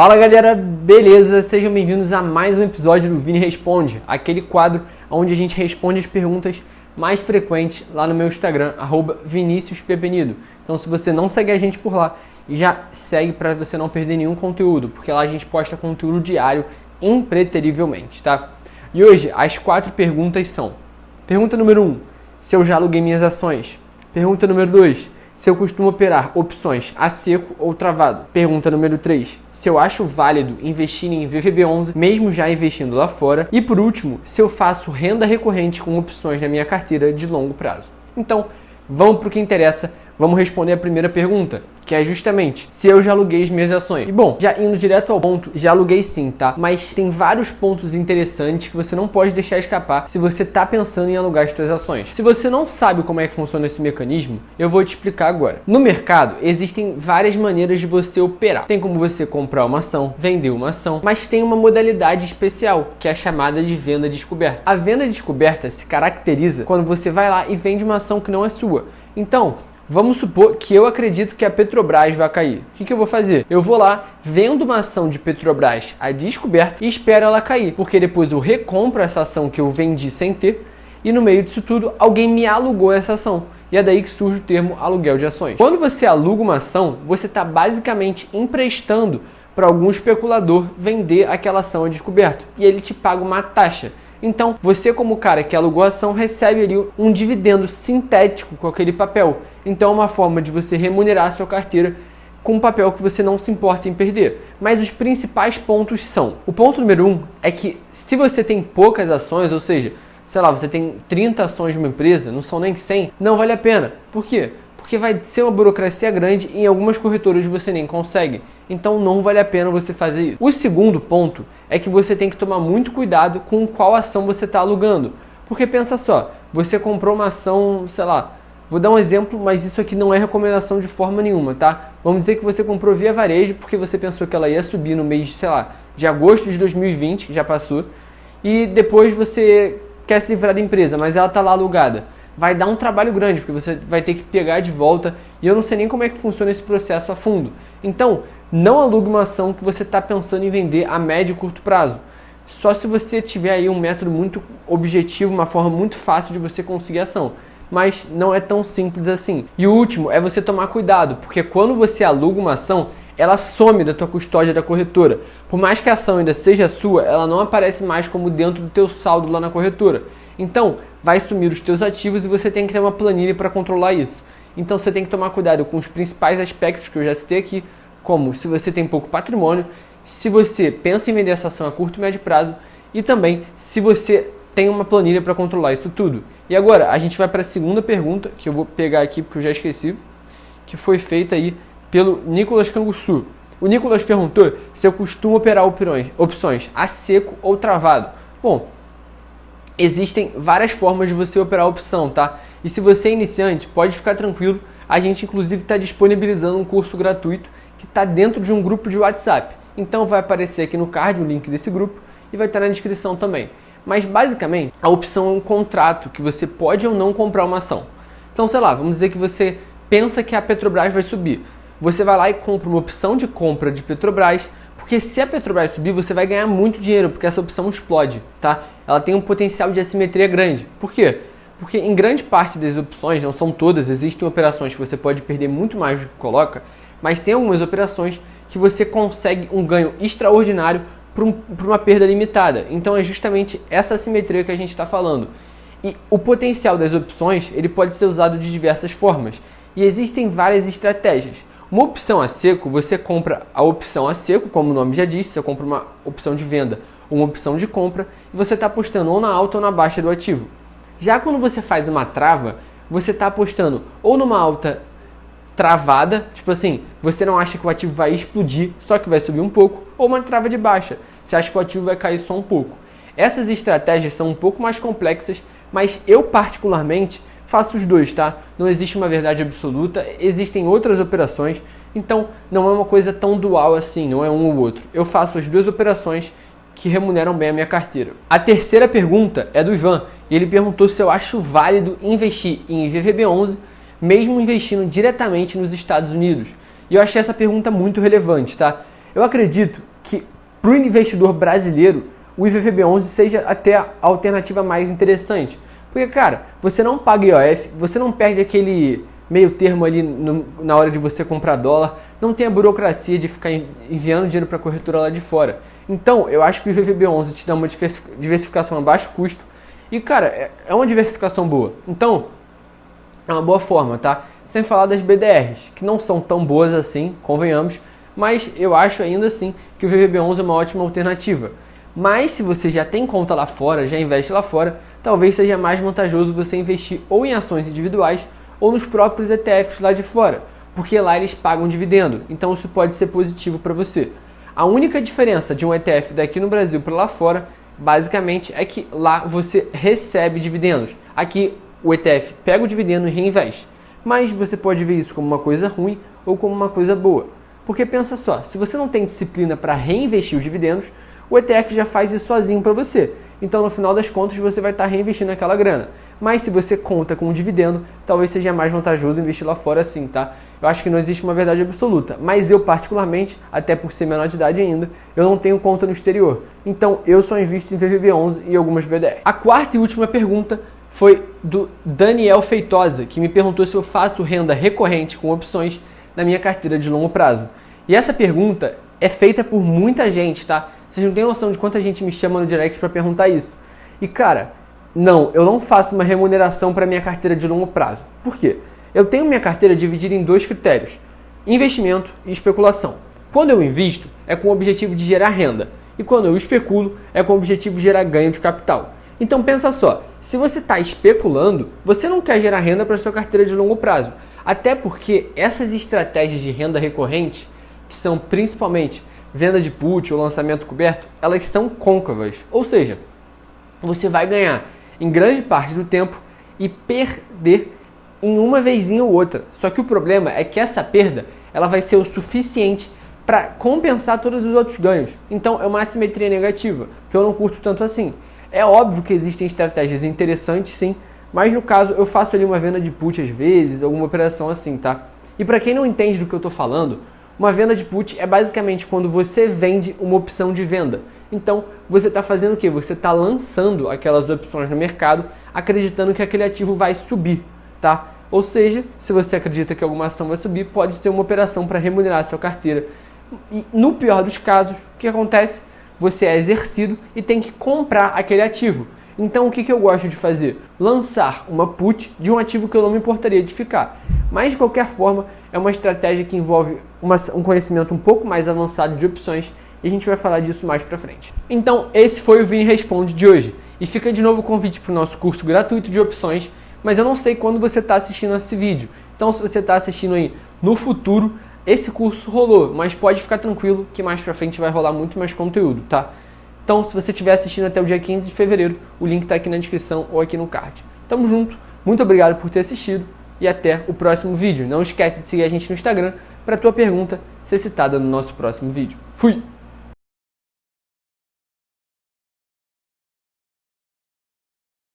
Fala galera, beleza? Sejam bem-vindos a mais um episódio do Vini Responde, aquele quadro onde a gente responde as perguntas mais frequentes lá no meu Instagram, @ViniciusPepenido. Então se você não segue a gente por lá, já segue para você não perder nenhum conteúdo, porque lá a gente posta conteúdo diário impreterivelmente, tá? E hoje as 4 perguntas são: pergunta número 1, se eu já aluguei minhas ações. Pergunta número 2, se eu costumo operar opções a seco ou travado. Pergunta número 3, se eu acho válido investir em VVB11 mesmo já investindo lá fora. E por último, se eu faço renda recorrente com opções na minha carteira de longo prazo. Então, vamos para o que interessa. Vamos responder a primeira pergunta, que é justamente se eu já aluguei as minhas ações. E bom, já indo direto ao ponto, já aluguei sim, tá? Mas tem vários pontos interessantes que você não pode deixar escapar se você tá pensando em alugar as suas ações. Se você não sabe como é que funciona esse mecanismo, eu vou te explicar agora. No mercado, existem várias maneiras de você operar. Tem como você comprar uma ação, vender uma ação, mas tem uma modalidade especial, que é a chamada de venda descoberta. A venda descoberta se caracteriza quando você vai lá e vende uma ação que não é sua. Então, vamos supor que eu acredito que a Petrobras vai cair. O que eu vou fazer? Eu vou lá, vendo uma ação de Petrobras a descoberto e espero ela cair, porque depois eu recompro essa ação que eu vendi sem ter e no meio disso tudo alguém me alugou essa ação. E é daí que surge o termo aluguel de ações. Quando você aluga uma ação, você está basicamente emprestando para algum especulador vender aquela ação a descoberto e ele te paga uma taxa. Então, você como cara que alugou a ação recebe ali um dividendo sintético com aquele papel. Então, é uma forma de você remunerar a sua carteira com um papel que você não se importa em perder. Mas os principais pontos são: o ponto número 1 é que se você tem poucas ações, ou seja, sei lá, você tem 30 ações de uma empresa, não são nem 100, não vale a pena. Por quê? Porque vai ser uma burocracia grande e em algumas corretoras você nem consegue. Então não vale a pena você fazer isso. O segundo ponto é que você tem que tomar muito cuidado com qual ação você está alugando. Porque pensa só, você comprou uma ação, sei lá, vou dar um exemplo, mas isso aqui não é recomendação de forma nenhuma, tá? Vamos dizer que você comprou Via Varejo porque você pensou que ela ia subir no mês, sei lá, de agosto de 2020, que já passou, e depois você quer se livrar da empresa, mas ela está lá alugada. Vai dar um trabalho grande, porque você vai ter que pegar de volta, e eu não sei nem como é que funciona esse processo a fundo. Então, não alugue uma ação que você está pensando em vender a médio e curto prazo. Só se você tiver aí um método muito objetivo, uma forma muito fácil de você conseguir ação. Mas não é tão simples assim. E o último é você tomar cuidado, porque quando você aluga uma ação, ela some da tua custódia da corretora. Por mais que a ação ainda seja sua, ela não aparece mais como dentro do teu saldo lá na corretora. Então, vai sumir os teus ativos e você tem que ter uma planilha para controlar isso. Então, você tem que tomar cuidado com os principais aspectos que eu já citei aqui, como se você tem pouco patrimônio, se você pensa em vender essa ação a curto e médio prazo e também se você tem uma planilha para controlar isso tudo. E agora, a gente vai para a segunda pergunta, que eu vou pegar aqui porque eu já esqueci, que foi feita aí pelo Nicolas Canguçu. O Nicolas perguntou se eu costumo operar opções a seco ou travado. Bom, existem várias formas de você operar a opção, tá? E se você é iniciante, pode ficar tranquilo. A gente, inclusive, está disponibilizando um curso gratuito que está dentro de um grupo de WhatsApp. Então, vai aparecer aqui no card o link desse grupo e vai estar na descrição também. Mas, basicamente, a opção é um contrato que você pode ou não comprar uma ação. Então, sei lá, vamos dizer que você pensa que a Petrobras vai subir. Você vai lá e compra uma opção de compra de Petrobras, porque se a Petrobras subir, você vai ganhar muito dinheiro, porque essa opção explode, tá? Ela tem um potencial de assimetria grande. Por quê? Porque em grande parte das opções, não são todas, existem operações que você pode perder muito mais do que coloca, mas tem algumas operações que você consegue um ganho extraordinário por uma perda limitada. Então é justamente essa assimetria que a gente está falando. E o potencial das opções, ele pode ser usado de diversas formas. E existem várias estratégias. Uma opção a seco, você compra a opção a seco, como o nome já diz, você compra uma opção de venda ou uma opção de compra, e você está apostando ou na alta ou na baixa do ativo. Já quando você faz uma trava, você está apostando ou numa alta travada, tipo assim, você não acha que o ativo vai explodir, só que vai subir um pouco, ou uma trava de baixa, você acha que o ativo vai cair só um pouco. Essas estratégias são um pouco mais complexas, mas eu particularmente faço os dois, tá? Não existe uma verdade absoluta, existem outras operações, então não é uma coisa tão dual assim, não é um ou outro. Eu faço as duas operações que remuneram bem a minha carteira. A terceira pergunta é do Ivan, e ele perguntou se eu acho válido investir em VVB11, mesmo investindo diretamente nos Estados Unidos. E eu achei essa pergunta muito relevante, tá? Eu acredito para o investidor brasileiro, o IVVB11 seja até a alternativa mais interessante. Porque, cara, você não paga IOF, você não perde aquele meio termo ali na hora de você comprar dólar, não tem a burocracia de ficar enviando dinheiro para a corretora lá de fora. Então, eu acho que o IVVB11 te dá uma diversificação a baixo custo e, cara, é uma diversificação boa. Então, é uma boa forma, tá? Sem falar das BDRs, que não são tão boas assim, convenhamos, mas eu acho ainda assim que o VVB11 é uma ótima alternativa. Mas se você já tem conta lá fora, já investe lá fora, talvez seja mais vantajoso você investir ou em ações individuais ou nos próprios ETFs lá de fora, porque lá eles pagam dividendo, então isso pode ser positivo para você. A única diferença de um ETF daqui no Brasil para lá fora, basicamente, é que lá você recebe dividendos. Aqui o ETF pega o dividendo e reinveste. Mas você pode ver isso como uma coisa ruim ou como uma coisa boa. Porque pensa só, se você não tem disciplina para reinvestir os dividendos, o ETF já faz isso sozinho para você. Então, no final das contas, você vai estar reinvestindo aquela grana. Mas se você conta com um dividendo, talvez seja mais vantajoso investir lá fora sim, tá? Eu acho que não existe uma verdade absoluta. Mas eu, particularmente, até por ser menor de idade ainda, eu não tenho conta no exterior. Então, eu só invisto em VVB11 e algumas BDR. A quarta e última pergunta foi do Daniel Feitosa, que me perguntou se eu faço renda recorrente com opções na minha carteira de longo prazo. E essa pergunta é feita por muita gente, tá? Vocês não têm noção de quanta gente me chama no direct para perguntar isso. E cara, não, eu não faço uma remuneração para minha carteira de longo prazo. Por quê? Eu tenho minha carteira dividida em dois critérios: investimento e especulação. Quando eu invisto, é com o objetivo de gerar renda. E quando eu especulo, é com o objetivo de gerar ganho de capital. Então pensa só, se você está especulando, você não quer gerar renda para sua carteira de longo prazo. Até porque essas estratégias de renda recorrente, que são principalmente venda de put ou lançamento coberto, elas são côncavas. Ou seja, você vai ganhar em grande parte do tempo e perder em uma vezinha ou outra. Só que o problema é que essa perda ela vai ser o suficiente para compensar todos os outros ganhos. Então é uma assimetria negativa, que eu não curto tanto assim. É óbvio que existem estratégias interessantes sim, mas no caso eu faço ali uma venda de put às vezes, alguma operação assim, tá? E para quem não entende do que eu estou falando, uma venda de put é basicamente quando você vende uma opção de venda. Então você está fazendo o quê? Você está lançando aquelas opções no mercado acreditando que aquele ativo vai subir, tá? Ou seja, se você acredita que alguma ação vai subir, pode ser uma operação para remunerar a sua carteira. E no pior dos casos, o que acontece? Você é exercido e tem que comprar aquele ativo. Então o que eu gosto de fazer? Lançar uma put de um ativo que eu não me importaria de ficar. Mas de qualquer forma, é uma estratégia que envolve um conhecimento um pouco mais avançado de opções e a gente vai falar disso mais pra frente. Então esse foi o Vini Responde de hoje. E fica de novo o convite para o nosso curso gratuito de opções, mas eu não sei quando você está assistindo esse vídeo. Então se você está assistindo aí no futuro, esse curso rolou, mas pode ficar tranquilo que mais pra frente vai rolar muito mais conteúdo, tá? Então, se você estiver assistindo até o dia 15 de fevereiro, o link tá aqui na descrição ou aqui no card. Tamo junto, muito obrigado por ter assistido e até o próximo vídeo. Não esquece de seguir a gente no Instagram para tua pergunta ser citada no nosso próximo vídeo. Fui!